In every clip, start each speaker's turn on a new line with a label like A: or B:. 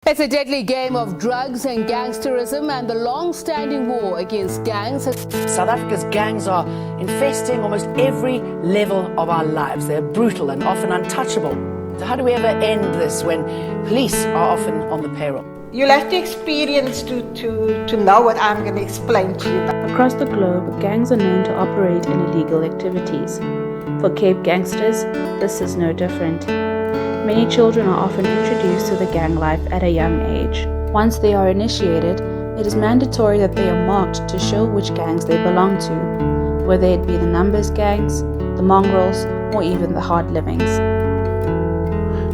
A: It's a deadly game of drugs and gangsterism and the long-standing war against gangs.
B: South Africa's gangs are infesting almost every level of our lives. They're brutal and often untouchable. So how do we ever end this when police are often on the payroll?
C: You'll have to experience to know what I'm going to explain to you.
D: Across the globe, gangs are known to operate in illegal activities. For Cape gangsters, this is no different. Many children are often introduced to the gang life at a young age. Once they are initiated, it is mandatory that they are marked to show which gangs they belong to, whether it be the numbers gangs, the mongrels, or even the hard livings.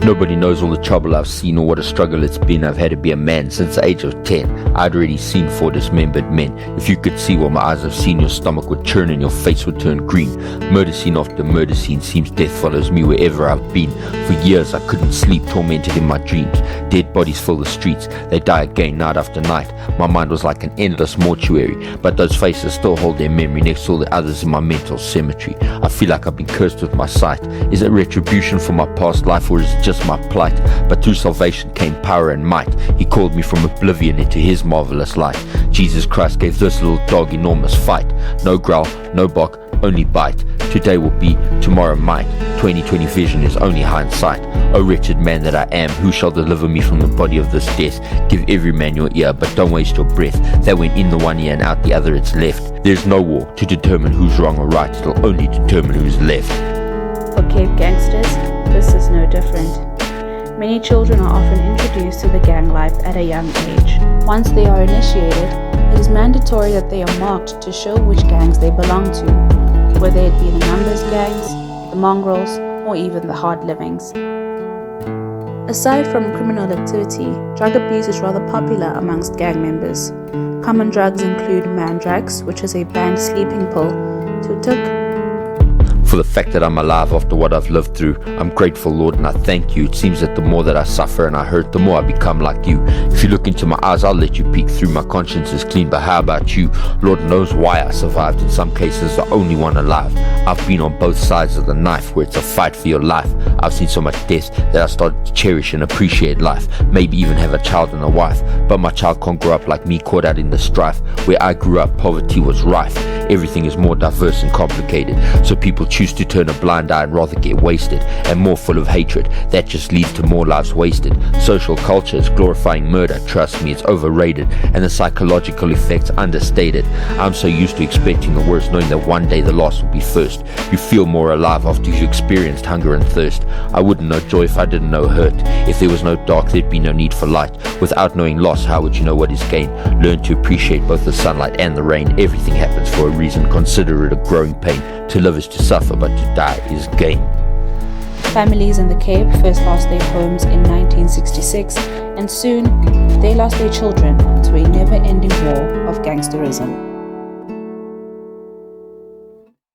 E: Nobody knows all the trouble I've seen or what a struggle it's been. I've had to be a man since the age of 10. I'd already seen 4 dismembered men. If you could see what my eyes have seen, your stomach would churn and your face would turn green. Murder scene after murder scene, seems death follows me wherever I've been. For years I couldn't sleep, tormented in my dreams. Dead bodies fill the streets, they die again night after night. My mind was like an endless mortuary, but those faces still hold their memory next to all the others in my mental cemetery. I feel like I've been cursed with my sight. Is it retribution for my past life, or is it just my plight? But through salvation came power and might. He called me from oblivion into his marvelous light. Jesus Christ gave this little dog enormous fight. No growl, no bark, only bite. Today will be, tomorrow might. 2020 vision is only hindsight. O wretched man that I am, who shall deliver me from the body of this death? Give every man your ear, but don't waste your breath. That went in the one ear and out the other it's left. There's no war to determine who's wrong or right, it'll only determine who's left.
D: For Cape gangsters, this is no different. Many children are often introduced to the gang life at a young age. Once they are initiated, it is mandatory that they are marked to show which gangs they belong to, whether it be the numbers gangs, the mongrels, or even the hard livings. Aside from criminal activity, drug abuse is rather popular amongst gang members. Common drugs include mandrax, which is a banned sleeping pill, tutuk.
E: For the fact that I'm alive after what I've lived through, I'm grateful, Lord, and I thank you. It seems that the more that I suffer and I hurt, the more I become like you. If you look into my eyes, I'll let you peek through. My conscience is clean, but how about you? Lord knows why I survived. In some cases, the only one alive. I've been on both sides of the knife, where it's a fight for your life. I've seen so much death that I started to cherish and appreciate life. Maybe even have a child and a wife. But my child can't grow up like me, caught out in the strife. Where I grew up, poverty was rife. Everything is more diverse and complicated, so people choose to turn a blind eye and rather get wasted, and more full of hatred. That just leads to more lives wasted. Social culture is glorifying murder. Trust me, it's overrated, and the psychological effects understated. I'm so used to expecting the worst, knowing that one day the loss will be first. You feel more alive after you've experienced hunger and thirst. I wouldn't know joy if I didn't know hurt. If there was no dark, there'd be no need for light. Without knowing loss, how would you know what is gain? Learn to appreciate both the sunlight and the rain. Everything happens for a reason. Consider it a growing pain. To live is to suffer, but to die is gain.
D: Families in the Cape first lost their homes in 1966, and soon they lost their children to a never-ending war of gangsterism.